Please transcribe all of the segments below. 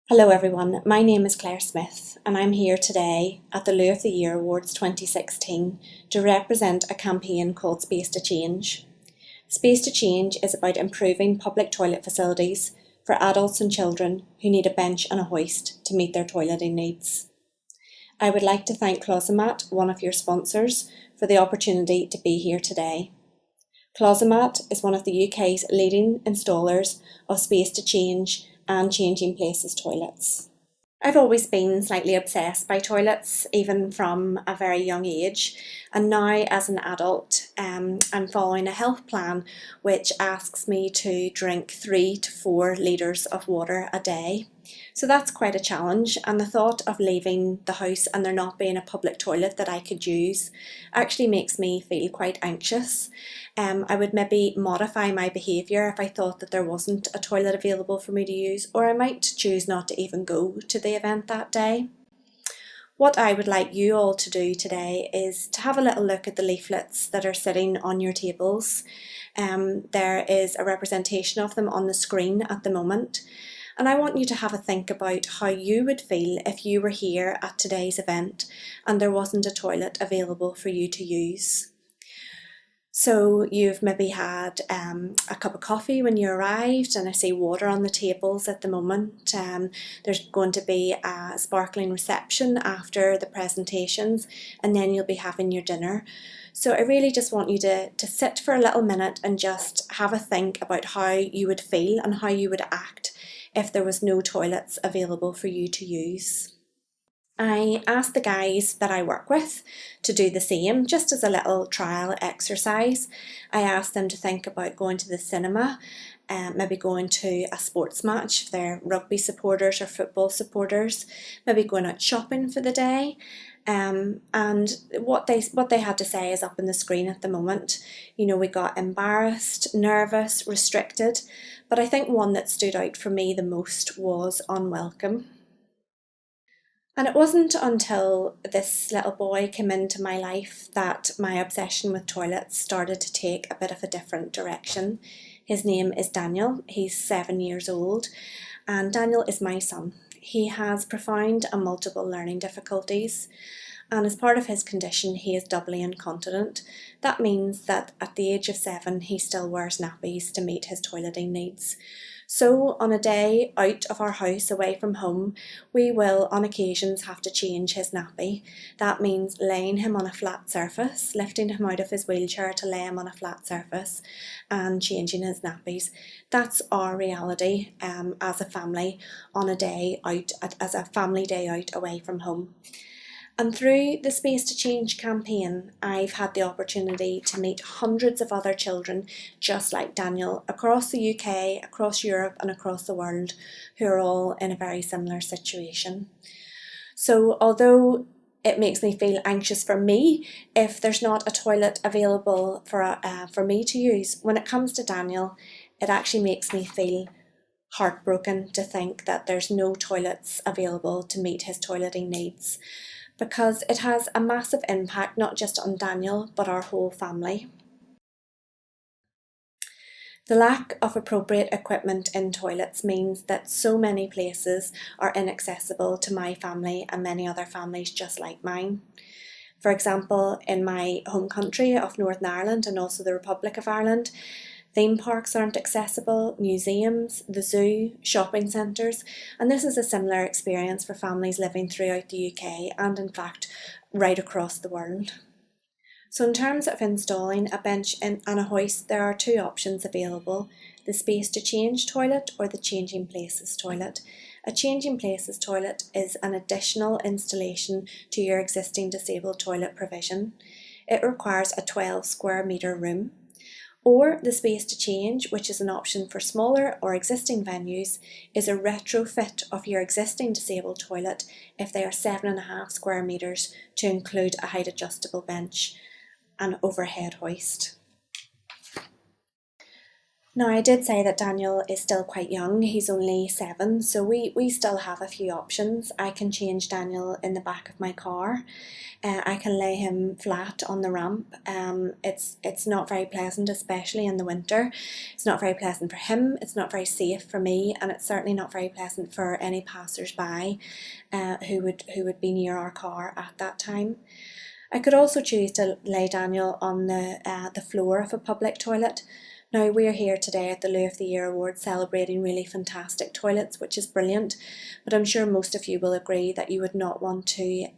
Hello everyone, my name is Claire Smyth and I'm here today at the Loo of the Year Awards 2016 to represent a campaign called Space to Change. Space to Change is about improving public toilet facilities for adults and children who need a bench and a hoist to meet their toileting needs. I would like to thank Closemat, one of your sponsors, for the opportunity to be here today. Closemat is one of the UK's leading installers of Space to Change and Changing Places toilets. I've always been slightly obsessed by toilets, even from a very young age, and now as an adult I'm following a health plan which asks me to drink 3 to 4 litres of water a day. So that's quite a challenge, and the thought of leaving the house and there not being a public toilet that I could use actually makes me feel quite anxious. I would maybe modify my behaviour if I thought that there wasn't a toilet available for me to use, or I might choose not to even go to the event that day. What I would like you all to do today is to have a little look at the leaflets that are sitting on your tables. There is a representation of them on the screen at the moment. And I want you to have a think about how you would feel if you were here at today's event and there wasn't a toilet available for you to use. So you've maybe had a cup of coffee when you arrived, and I see water on the tables at the moment. There's going to be a sparkling reception after the presentations, and then you'll be having your dinner. So I really just want you to sit for a little minute and just have a think about how you would feel and how you would act if there was no toilets available for you to use. I asked the guys that I work with to do the same, just as a little trial exercise. I asked them to think about going to the cinema, maybe going to a sports match if they're rugby supporters or football supporters, maybe going out shopping for the day. And what they had to say is up on the screen at the moment. You know, we got embarrassed, nervous, restricted, but I think one that stood out for me the most was unwelcome. And it wasn't until this little boy came into my life that my obsession with toilets started to take a bit of a different direction. His name is Daniel, he's 7 years old, and Daniel is my son. He has profound and multiple learning difficulties, and as part of his condition he is doubly incontinent. That means that at the age of 7 he still wears nappies to meet his toileting needs. So on a day out of our house away from home, we will on occasions have to change his nappy. That means laying him on a flat surface, lifting him out of his wheelchair to lay him on a flat surface and changing his nappies. That's our reality as a family on a day out, as a family day out away from home. And through the Space to Change campaign, I've had the opportunity to meet hundreds of other children just like Daniel across the UK, across Europe and across the world, who are all in a very similar situation. So although it makes me feel anxious for me if there's not a toilet available for me to use, when it comes to Daniel, it actually makes me feel heartbroken to think that there's no toilets available to meet his toileting needs, because it has a massive impact not just on Daniel but our whole family. The lack of appropriate equipment in toilets means that so many places are inaccessible to my family and many other families just like mine. For example, in my home country of Northern Ireland and also the Republic of Ireland, theme parks aren't accessible, museums, the zoo, shopping centres, and this is a similar experience for families living throughout the UK and in fact right across the world. So in terms of installing a bench and a hoist, there are 2 options available: the Space to Change toilet or the Changing Places toilet. A Changing Places toilet is an additional installation to your existing disabled toilet provision. It requires a 12 square metre room. Or the Space to Change, which is an option for smaller or existing venues, is a retrofit of your existing disabled toilet if they are 7.5 square metres to include a height adjustable bench and overhead hoist. Now, I did say that Daniel is still quite young. He's only 7, so we still have a few options. I can change Daniel in the back of my car. I can lay him flat on the ramp. It's not very pleasant, especially in the winter. It's not very pleasant for him, it's not very safe for me, and it's certainly not very pleasant for any passers-by who would be near our car at that time. I could also choose to lay Daniel on the floor of a public toilet. Now, we're here today at the Loo of the Year Awards celebrating really fantastic toilets, which is brilliant, but I'm sure most of you will agree that you would not want to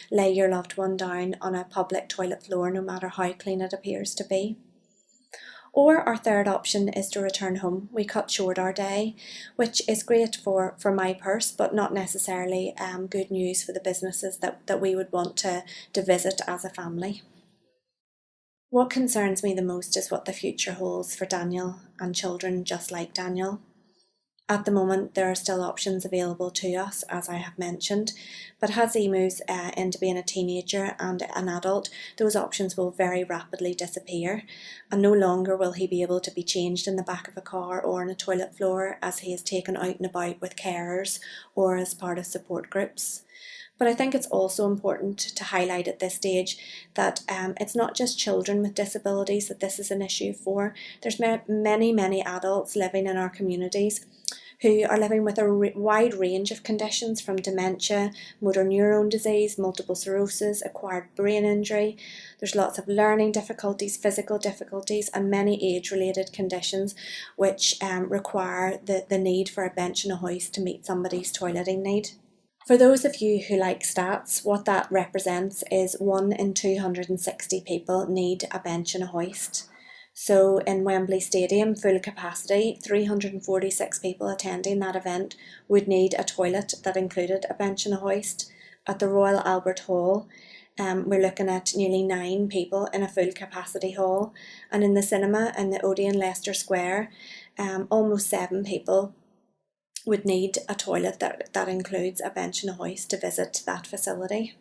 lay your loved one down on a public toilet floor, no matter how clean it appears to be. Or our third option is to return home. We cut short our day, which is great for my purse, but not necessarily good news for the businesses that we would want to visit as a family. What concerns me the most is what the future holds for Daniel and children just like Daniel. At the moment, there are still options available to us, as I have mentioned, but as he moves into being a teenager and an adult, those options will very rapidly disappear, and no longer will he be able to be changed in the back of a car or on a toilet floor as he is taken out and about with carers or as part of support groups. But I think it's also important to highlight at this stage that it's not just children with disabilities that this is an issue for. There's many adults living in our communities who are living with a wide range of conditions, from dementia, motor neurone disease, multiple sclerosis, acquired brain injury. There's lots of learning difficulties, physical difficulties, and many age-related conditions which require the need for a bench and a hoist to meet somebody's toileting need. For those of you who like stats, what that represents is 1 in 260 people need a bench and a hoist. So in Wembley Stadium, full capacity, 346 people attending that event would need a toilet that included a bench and a hoist. At the Royal Albert Hall, we're looking at nearly 9 people in a full capacity hall. And in the cinema in the Odeon Leicester Square, almost 7 people would need a toilet that includes a bench and a hoist to visit that facility.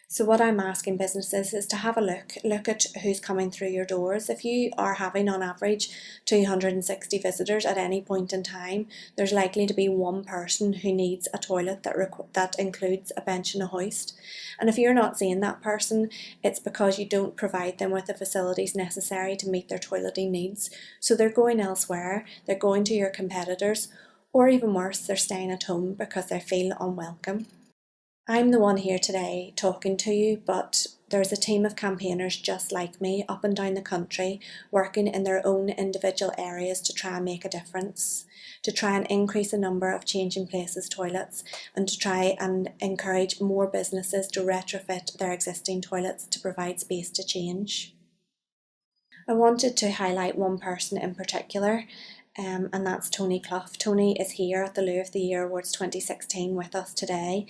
So what I'm asking businesses is to have a look at who's coming through your doors. If you are having on average 260 visitors at any point in time, there's likely to be one person who needs a toilet that includes a bench and a hoist. And if you're not seeing that person, it's because you don't provide them with the facilities necessary to meet their toileting needs. So they're going elsewhere, they're going to your competitors, or even worse, they're staying at home because they feel unwelcome. I'm the one here today talking to you, but there's a team of campaigners just like me up and down the country working in their own individual areas to try and make a difference, to try and increase the number of changing places toilets, and to try and encourage more businesses to retrofit their existing toilets to provide space to change. I wanted to highlight one person in particular, and that's Tony Clough. Tony is here at the Loo of the Year Awards 2016 with us today,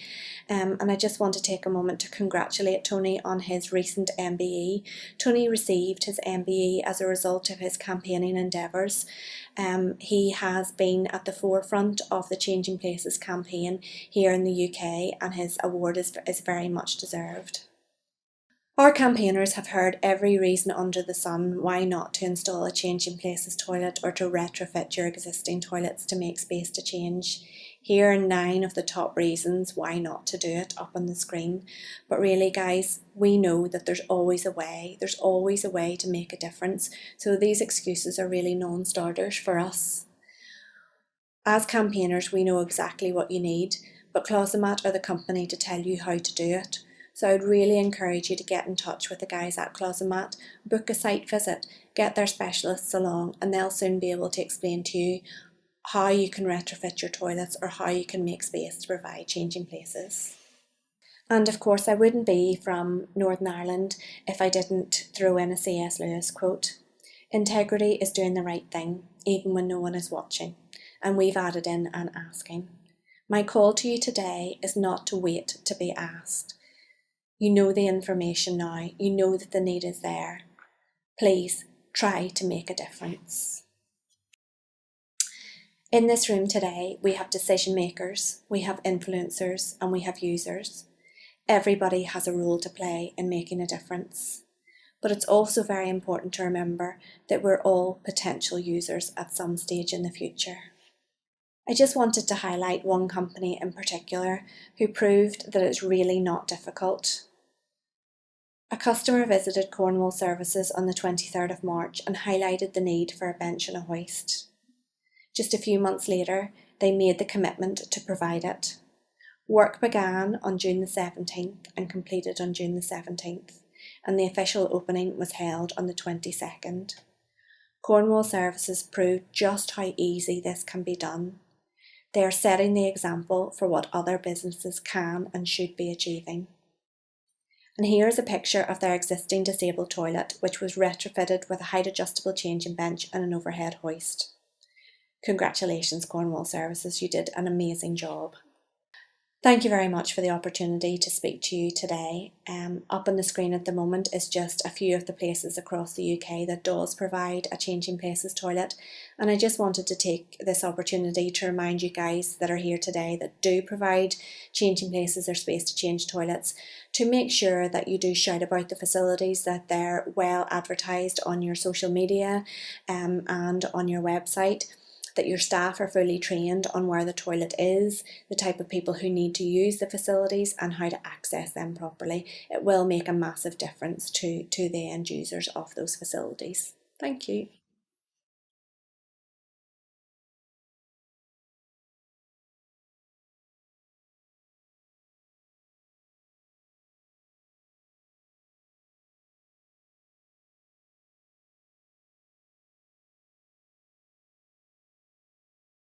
and I just want to take a moment to congratulate Tony on his recent MBE. Tony received his MBE as a result of his campaigning endeavours. He has been at the forefront of the Changing Places campaign here in the UK, and his award is very much deserved. Our campaigners have heard every reason under the sun why not to install a Changing Places toilet or to retrofit your existing toilets to make space to change. Here are 9 of the top reasons why not to do it up on the screen. But really, guys, we know that there's always a way. There's always a way to make a difference. So these excuses are really non-starters for us. As campaigners, we know exactly what you need, but Closemat are the company to tell you how to do it. So I would really encourage you to get in touch with the guys at Closemat, book a site visit, get their specialists along, and they'll soon be able to explain to you how you can retrofit your toilets or how you can make space to provide changing places. And of course, I wouldn't be from Northern Ireland if I didn't throw in a C.S. Lewis quote. Integrity is doing the right thing, even when no one is watching. And we've added in an asking. My call to you today is not to wait to be asked. You know the information now. You know that the need is there. Please try to make a difference. In this room today, we have decision makers, we have influencers, and we have users. Everybody has a role to play in making a difference. but it's also very important to remember that we're all potential users at some stage in the future. I just wanted to highlight one company in particular who proved that it's really not difficult. A customer visited Cornwall Services on the 23rd of March and highlighted the need for a bench and a hoist. Just a few months later, they made the commitment to provide it. Work began on June the 17th and completed on June the 17th, and the official opening was held on the 22nd. Cornwall Services proved just how easy this can be done. They are setting the example for what other businesses can and should be achieving. And here is a picture of their existing disabled toilet, which was retrofitted with a height adjustable changing bench and an overhead hoist. Congratulations, Cornwall Services, you did an amazing job. Thank you very much for the opportunity to speak to you today. Up on the screen at the moment is just a few of the places across the UK that does provide a changing places toilet, and I just wanted to take this opportunity to remind you guys that are here today that do provide changing places or space to change toilets to make sure that you do shout about the facilities, that they're well advertised on your social media and on your website, that your staff are fully trained on where the toilet is, the type of people who need to use the facilities and how to access them properly. It will make a massive difference to the end users of those facilities. Thank you.